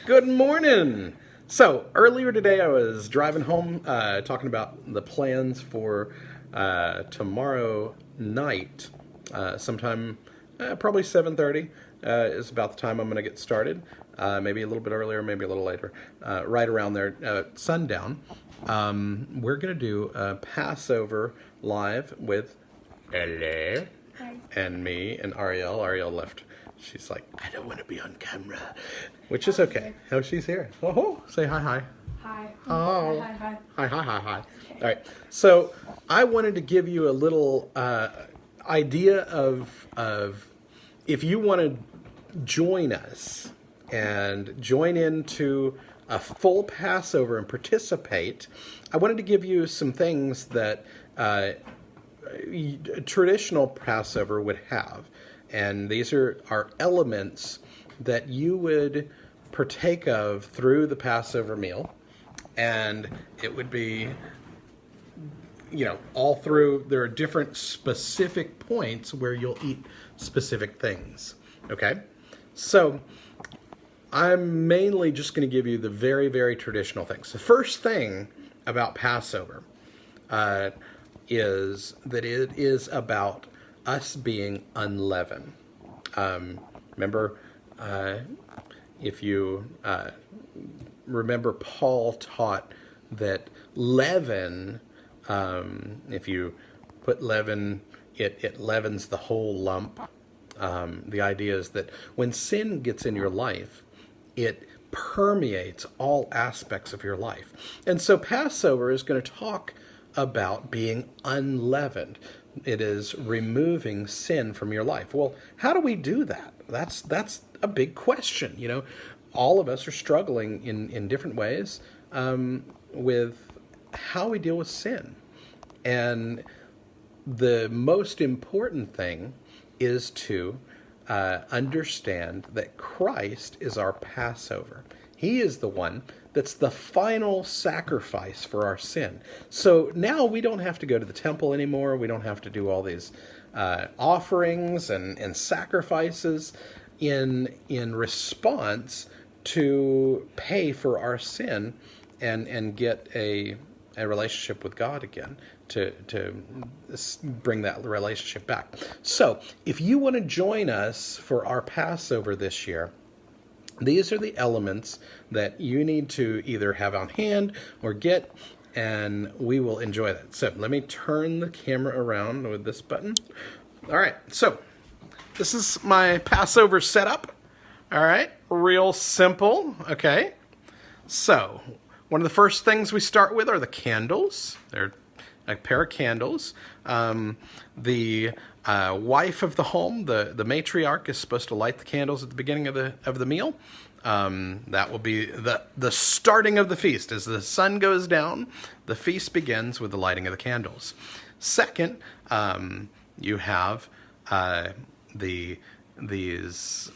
Good morning. So earlier today I was driving home talking about the plans for tomorrow night. Sometime probably 7:30 is about the time I'm going to get started. Maybe a little bit earlier, maybe a little later. Right around there, sundown. We're going to do a Passover live with Ella and me and Ariel. Ariel left. She's like, I don't want to be on camera, which is okay. Oh, she's here. Oh, say hi, hi. Hi. Oh. Hi, hi. Hi, hi, hi, hi. All right. So I wanted to give you a little idea of if you want to join us and join into a full Passover and participate, I wanted to give you some things that a traditional Passover would have. And these are elements that you would partake of through the Passover meal. And it would be, all through, there are different specific points where you'll eat specific things. Okay? So I'm mainly just going to give you the very, very traditional things. The first thing about Passover is that it is about us being unleavened. Remember, if you remember, Paul taught that leaven, if you put leaven, it leavens the whole lump. The idea is that when sin gets in your life, it permeates all aspects of your life. And so Passover is going to talk about being unleavened. It is removing sin from your life. Well, how do we do that? That's a big question. All of us are struggling in different ways with how we deal with sin. And the most important thing is to understand that Christ is our Passover. He is the one that's the final sacrifice for our sin. So now we don't have to go to the temple anymore. We don't have to do all these offerings and sacrifices in response to pay for our sin and get a relationship with God again, to bring that relationship back. So if you want to join us for our Passover this year, these are the elements that you need to either have on hand or get, and we will enjoy that. So let me turn the camera around with this button. All right, so this is my Passover setup. All right, real simple, okay? So one of the first things we start with are the candles. They're a pair of candles. The wife of the home, the matriarch, is supposed to light the candles at the beginning of the meal. That will be the starting of the feast. As the sun goes down, the feast begins with the lighting of the candles. Second, you have these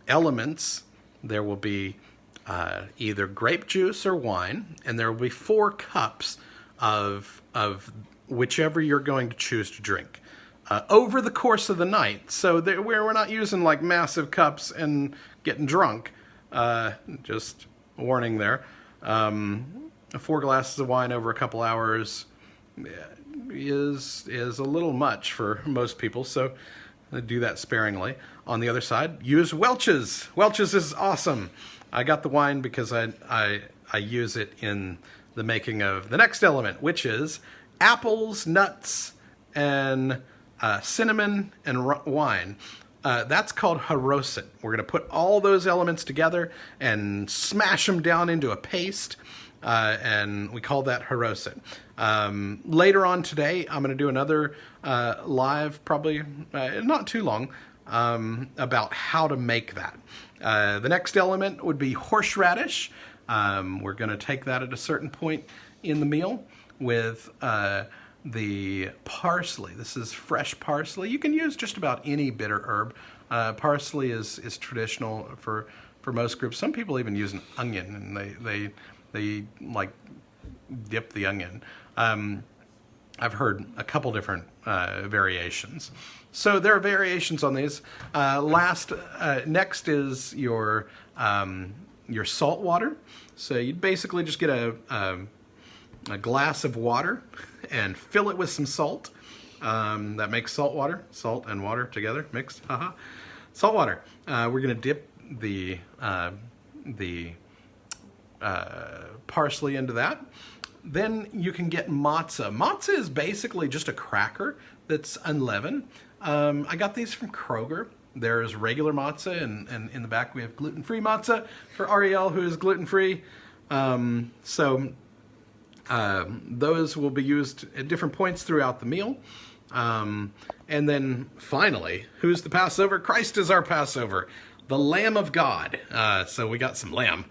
elements. There will be either grape juice or wine, and there will be 4 cups of whichever you're going to choose to drink over the course of the night. So we're not using like massive cups and getting drunk. Just warning there. 4 glasses of wine over a couple hours is a little much for most people, so do that sparingly. On the other side, use Welch's. Welch's is awesome. I got the wine because I use it in the making of the next element, which is apples, nuts, and cinnamon and wine. That's called haroset. We're going to put all those elements together and smash them down into a paste, and we call that haroset. Later on today, I'm going to do another live, probably not too long, about how to make that. The next element would be horseradish. We're going to take that at a certain point in the meal with the parsley. This is fresh parsley. You can use just about any bitter herb. Parsley is traditional for most groups. Some people even use an onion, and they like dip the onion. I've heard a couple different variations. So there are variations on these. Next is your your salt water. So you'd basically just get a glass of water and fill it with some salt. That makes salt water. Salt and water together mixed. Haha. Salt water. We're going to dip the parsley into that. Then you can get matzah. Matzah is basically just a cracker that's unleavened. I got these from Kroger. There's regular matzah, and in the back we have gluten-free matzah for Ariel, who is gluten-free. Those will be used at different points throughout the meal. And then finally, who's the Passover? Christ is our Passover, the Lamb of God. So we got some lamb.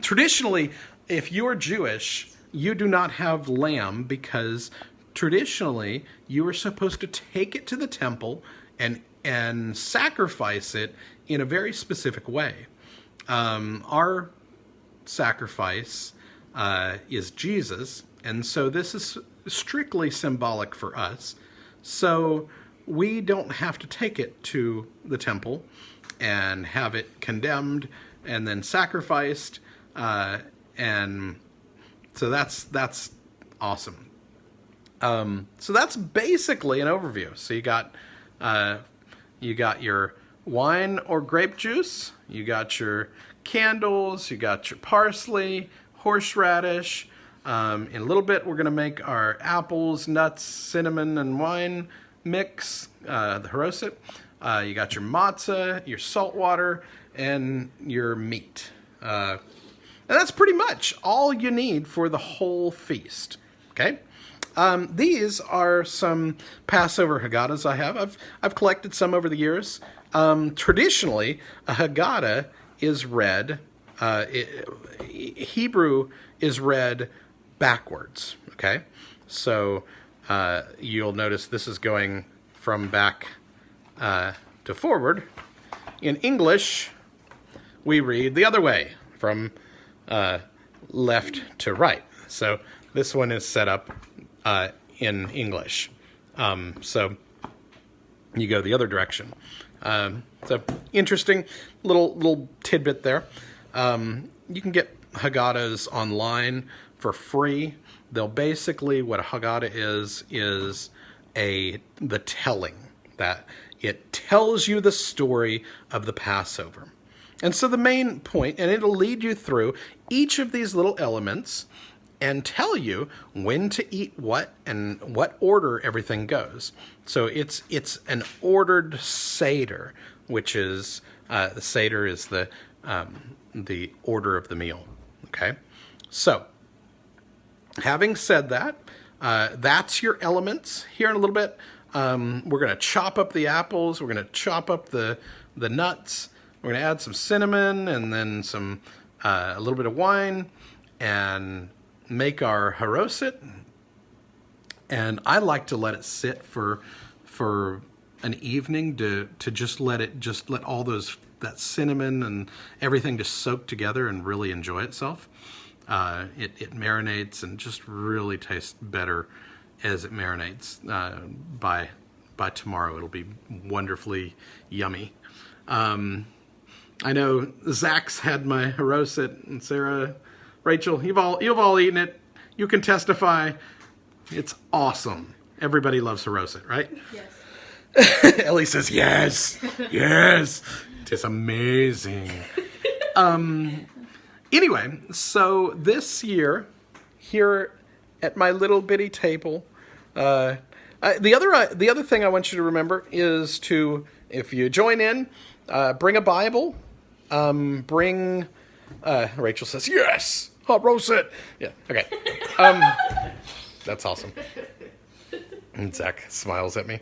Traditionally, if you're Jewish, you do not have lamb because traditionally you are supposed to take it to the temple and sacrifice it in a very specific way. Our sacrifice is Jesus, and so this is strictly symbolic for us. So we don't have to take it to the temple and have it condemned and then sacrificed, and so that's awesome. So that's basically an overview. So you got your wine or grape juice, you got your candles, you got your parsley, horseradish. In a little bit, we're going to make our apples, nuts, cinnamon, and wine mix, the haroset. You got your matzah, your salt water, and your meat. And that's pretty much all you need for the whole feast. Okay? These are some Passover Haggadahs I have. I've collected some over the years. Traditionally, a Haggadah is read, Hebrew is read backwards, okay? So you'll notice this is going from back to forward. In English, we read the other way, from left to right. So this one is set up in English. So you go the other direction. So interesting little tidbit there. You can get Haggadahs online for free. They'll basically, what a Haggadah is the telling, that it tells you the story of the Passover. And so the main point, and it'll lead you through each of these little elements and tell you when to eat what and what order everything goes. So it's an ordered Seder, which is, the Seder is the order of the meal. Okay? So, having said that, that's your elements. Here in a little bit, we're going to chop up the apples. We're going to chop up the nuts. We're going to add some cinnamon and then some a little bit of wine and make our haroset. And I like to let it sit for an evening to just let all that cinnamon and everything just soak together and really enjoy itself. It marinates and just really tastes better as it marinates. By tomorrow, it'll be wonderfully yummy. I know Zach's had my haroset, and Sarah, Rachel, you've all eaten it. You can testify. It's awesome. Everybody loves haroset, right? Yes. Ellie says yes, yes. It's amazing. Anyway, so this year, here at my little bitty table, the other thing I want you to remember is to, if you join in, bring a Bible. Bring. Rachel says yes. Hot roast it. Yeah. Okay. That's awesome. And Zach smiles at me.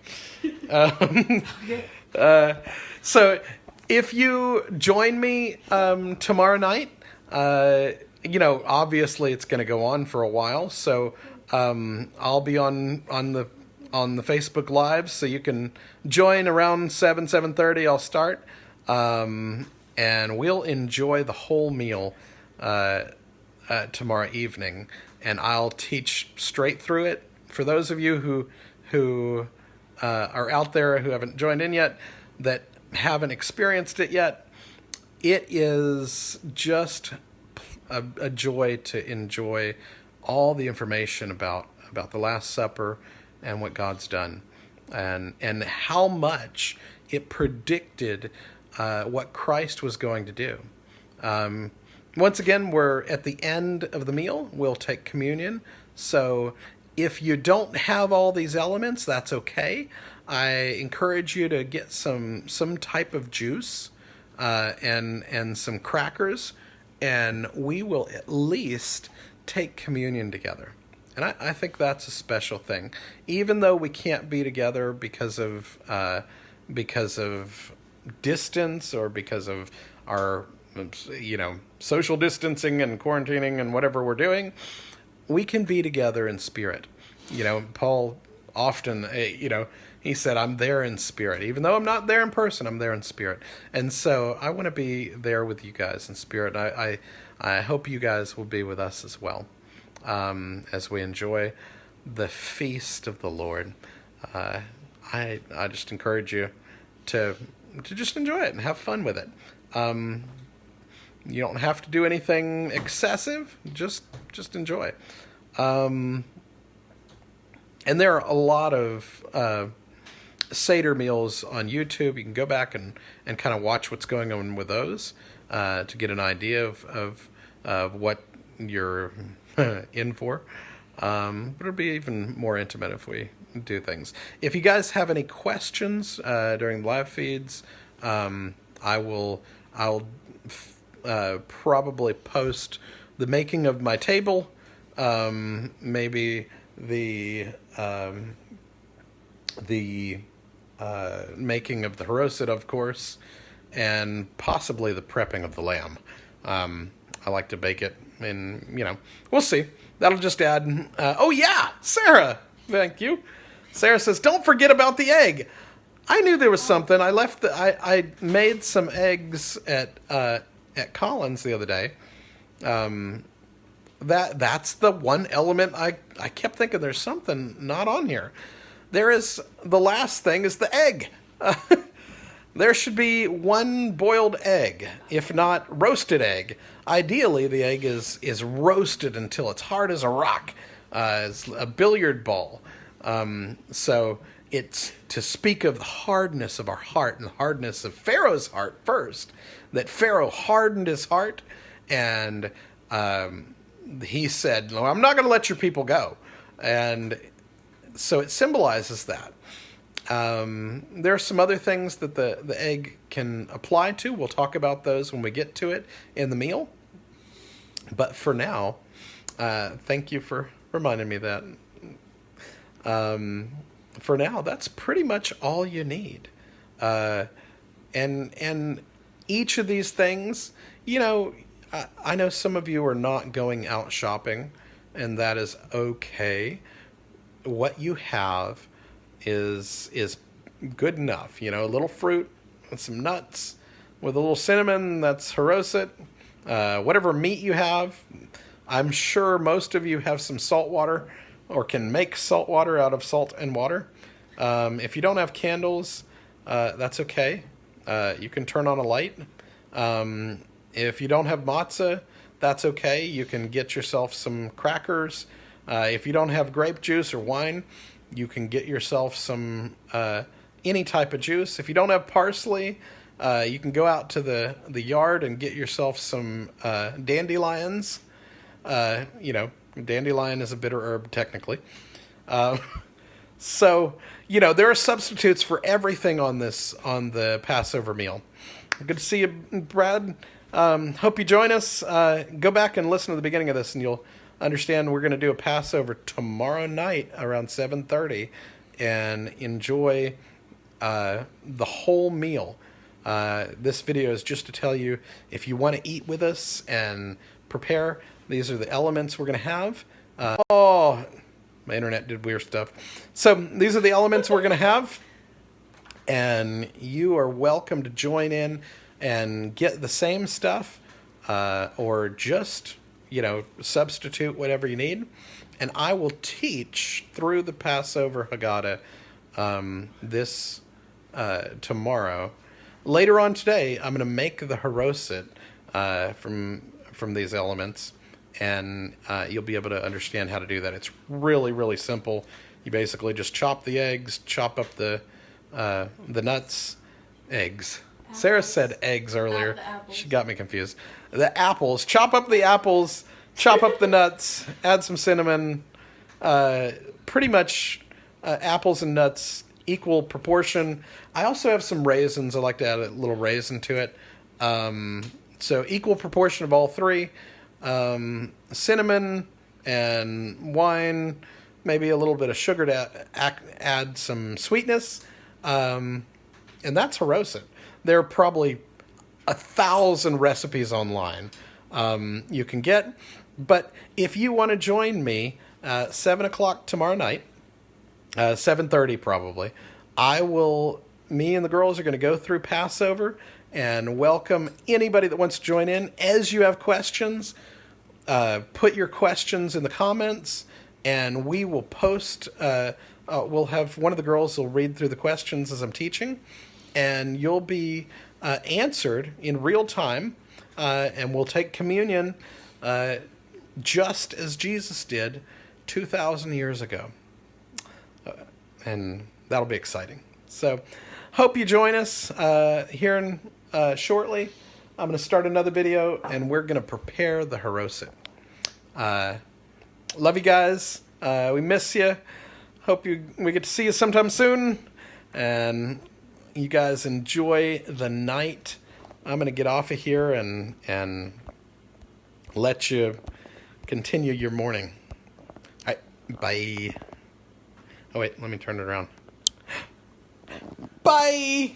So if you join me tomorrow night, obviously it's going to go on for a while. So I'll be on the Facebook Live, so you can join around 7:30. I'll start, and we'll enjoy the whole meal tomorrow evening. And I'll teach straight through it. For those of you who are out there who haven't joined in yet, that haven't experienced it yet, it is just a joy to enjoy all the information about the Last Supper and what God's done, and how much it predicted what Christ was going to do. Once again, we're at the end of the meal. We'll take communion. So if you don't have all these elements, that's okay. I encourage you to get some type of juice and some crackers, and we will at least take communion together. And I think that's a special thing. Even though we can't be together because of distance, or because of our social distancing and quarantining and whatever we're doing, we can be together in spirit. Paul often, he said, I'm there in spirit. Even though I'm not there in person, I'm there in spirit. And so I want to be there with you guys in spirit. I hope you guys will be with us as well, as we enjoy the feast of the Lord. I just encourage you to just enjoy it and have fun with it. You don't have to do anything excessive. Just enjoy. And there are a lot of Seder meals on YouTube. You can go back and kind of watch what's going on with those to get an idea of what you're in for. But it'll be even more intimate if we do things. If you guys have any questions during the live feeds, I'll probably post the making of my table, maybe the making of the haroset, of course, and possibly the prepping of the lamb. I like to bake it, and we'll see. That'll just add. Oh yeah, Sarah, thank you. Sarah says, "Don't forget about the egg." I knew there was something. I made some eggs at Collins the other day. That's the one element I kept thinking there's something not on here. There is, the last thing is the egg. There should be one boiled egg, if not roasted egg. Ideally, the egg is roasted until it's hard as a rock, as a billiard ball. So it's to speak of the hardness of our heart and the hardness of Pharaoh's heart first. That Pharaoh hardened his heart, and he said, "No, I'm not going to let your people go." And so it symbolizes that. There are some other things that the egg can apply to. We'll talk about those when we get to it in the meal. But for now, thank you for reminding me that. For now, that's pretty much all you need. And each of these things, I know some of you are not going out shopping, and that is okay. What you have is good enough. A little fruit and some nuts with a little cinnamon, that's haroset. Whatever meat you have, I'm sure most of you have some salt water or can make salt water out of salt and water. If you don't have candles, that's okay. You can turn on a light. If you don't have matzah, that's okay. You can get yourself some crackers. If you don't have grape juice or wine, you can get yourself some any type of juice. If you don't have parsley, you can go out to the yard and get yourself some dandelions. Dandelion is a bitter herb technically. So, there are substitutes for everything on the Passover meal. Good to see you, Brad. Hope you join us. Go back and listen to the beginning of this, and you'll understand we're going to do a Passover tomorrow night around 7:30 and enjoy the whole meal. This video is just to tell you, if you want to eat with us and prepare, these are the elements we're going to have. My internet did weird stuff. So these are the elements we're going to have, and you are welcome to join in and get the same stuff, or just, substitute whatever you need. And I will teach through the Passover Haggadah this tomorrow. later on today, I'm going to make the haroset from these elements, and you'll be able to understand how to do that. It's really, really simple. You basically just chop the eggs, chop up the nuts, eggs. Apples. Sarah said eggs earlier. She got me confused. The apples. Chop up the apples, chop up the nuts, add some cinnamon. Pretty much apples and nuts equal proportion. I also have some raisins. I like to add a little raisin to it. So equal proportion of all three. Cinnamon and wine, maybe a little bit of sugar to add some sweetness. And that's haroset. There are probably 1,000 recipes online you can get. But if you want to join me, 7 o'clock tomorrow night, 7:30 probably, me and the girls are going to go through Passover and welcome anybody that wants to join in. As you have questions, put your questions in the comments, and we will post, we'll have one of the girls will read through the questions as I'm teaching, and you'll be answered in real time, and we'll take communion just as Jesus did 2,000 years ago. And that'll be exciting. So hope you join us here shortly. I'm going to start another video, and we're going to prepare the haroset. Love you guys. We miss you. Hope we get to see you sometime soon. And you guys enjoy the night. I'm going to get off of here and let you continue your morning. All right, bye. Oh, wait, let me turn it around. Bye!